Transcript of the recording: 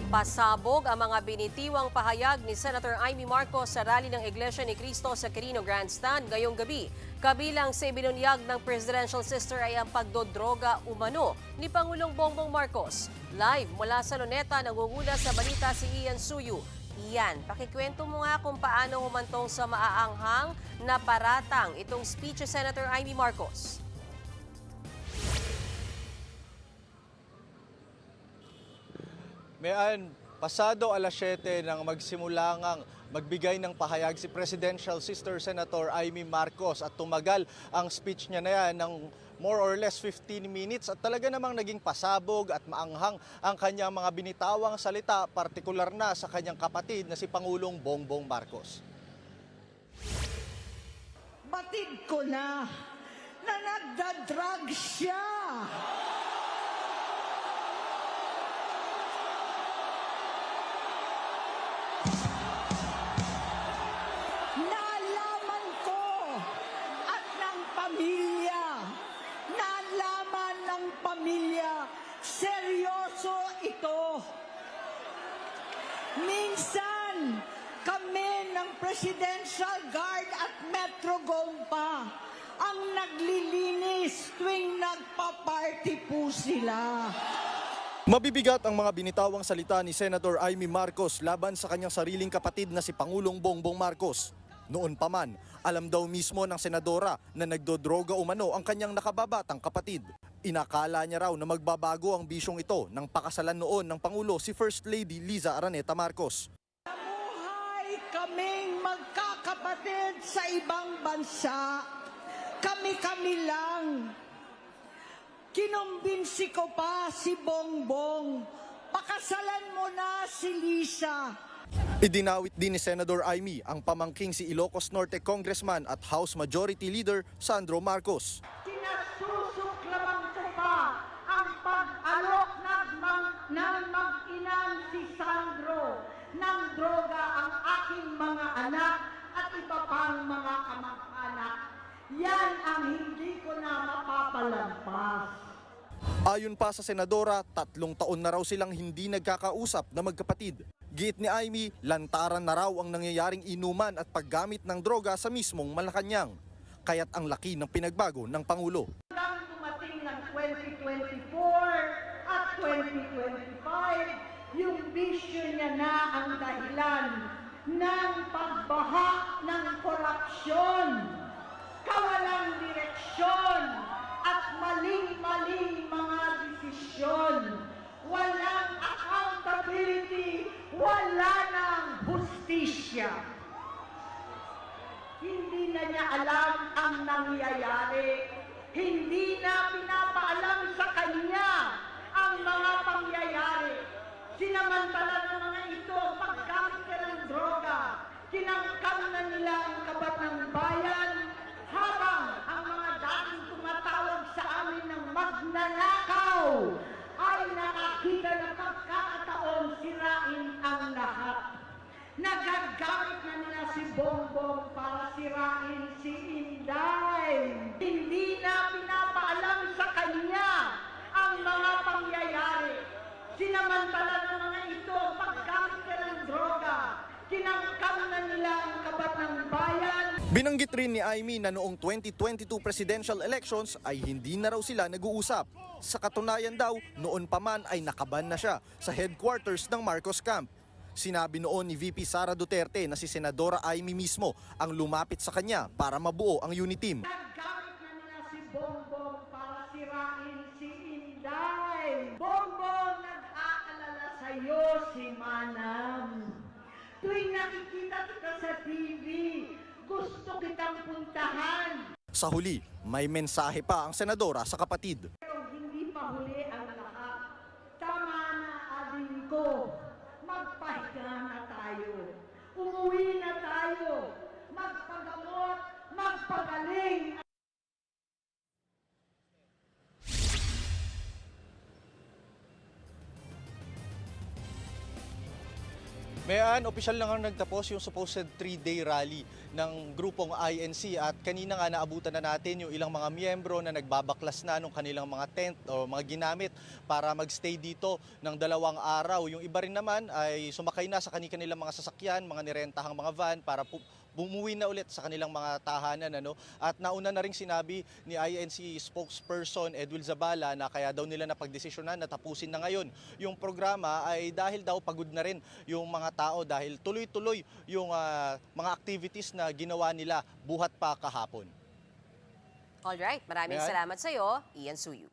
Pasabog ang mga binitiwang pahayag ni Senator Amy Marcos sa rally ng Iglesia ni Cristo sa Quirino Grandstand ngayong gabi. Kabilang sa ibinunyag ng presidential sister ay ang pagdodroga umano ni Pangulong Bongbong Marcos. Live mula sa Luneta, nangunguna sa balita si Ian Suyu. Ian, pakikwento mo nga kung paano humantong sa maaanghang na paratang itong speech ni Senator Amy Marcos. Mayan, pasado alas 7 nang magsimula ngang magbigay ng pahayag si Presidential Sister Senator Amy Marcos at tumagal ang speech niya na yan ng more or less 15 minutes at talaga namang naging pasabog at maanghang ang kanyang mga binitawang salita, partikular na sa kanyang kapatid na si Pangulong Bongbong Marcos. Batid ko na nagda-drug siya. Nalaman ko at ng pamilya, nalaman ng pamilya, seryoso ito. Minsan, kami ng Presidential Guard at Metro Gompa ang naglilinis tuwing nagpa-party po sila. Mabibigat ang mga binitawang salita ni Senator Amy Marcos laban sa kanyang sariling kapatid na si Pangulong Bongbong Marcos. Noon pa man, alam daw mismo ng senadora na nagdodroga umano ang kanyang nakababatang kapatid. Inakala niya raw na magbabago ang bisyong ito nang pakasalan noon ng Pangulo si First Lady Liza Araneta Marcos. Nabuhay kaming magkakapatid sa ibang bansa. Kami-kami lang. Kinumbinsi ko pa si Bongbong. Pakasalan mo na si Lisa. Idinawit din ni Senador Amy ang pamangking si Ilocos Norte Congressman at House Majority Leader Sandro Marcos. Kinasusuklaman ko pa ang pag-alok ng mag-inang si Sandro ng droga ang aking mga anak at iba pang mga kamag-anak. Yan ang hindi ko na mapapalampas. Ayon pa sa senadora, 3 taon na raw silang hindi nagkakausap na magkapatid. Giit ni Amy, lantaran na raw ang nangyayaring inuman at paggamit ng droga sa mismong Malacanang. Kaya't ang laki ng pinagbago ng Pangulo. Hanggang dumating ng 2024 at 2025, yung bisyo niya na ang dahilan ng pagbaha ng korupsyon, kawalang direksyon at maling-maling mga desisyon. Walang accountability, wala nang hustisya. Hindi na niya alam ang nangyayari. Hindi na pinapaalam sa kanya ang mga pangyayari. Sinamantala ng mga ito ang paggamit ng droga. Kinangkam na nila ang kabat ng bayan habang ang mga dating tumatawag sa amin ng magnanakaw ay nakakita ng pagkakataon sirain ang lahat. Nagagamit na nila si Bongbong para sirain si Inday. Hindi na pinapaalam sa kanya ang mga pangyayari. Sinamantala ng mga ito ang paggamit ng droga. Kinangkam na nila ang kabat ng bayan. Binanggit rin ni Amy na noong 2022 presidential elections ay hindi na raw sila nag-uusap. Sa katunayan daw, noon pa man ay nakaban na siya sa headquarters ng Marcos Camp. Sinabi noon ni VP Sara Duterte na si Senadora Amy mismo ang lumapit sa kanya para mabuo ang unity team. Naggamit na nila si Bongbong para sirain si Inday. Bongbong, nag-aalala sa'yo si Manam. Tuwing nakikita kita sa TV, gusto kitang puntahan. Sa huli, may mensahe pa ang senadora sa kapatid. Pero hindi pa huli ang lahat. Tama na, ading ko. Magpahinga na tayo. Umuwi na tayo. Magpagamot, magpagaling. Mayan, opisyal na nga nagtapos yung supposed 3-day rally ng grupong INC at kanina nga naabutan na natin yung ilang mga miyembro na nagbabaklas na nung kanilang mga tent o mga ginamit para magstay dito ng 2 araw. Yung iba rin naman ay sumakay na sa kanilang mga sasakyan, mga nirentahang mga van para bumuwi na ulit sa kanilang mga tahanan. At nauna na rin sinabi ni INC spokesperson Edwil Zabala na kaya daw nila napagdesisyonan na tapusin na ngayon yung programa ay dahil daw pagod na rin yung mga tao dahil tuloy-tuloy yung mga activities na ginawa nila buhat pa kahapon. Alright, maraming Ayan. salamat sa iyo, Ian Suyu.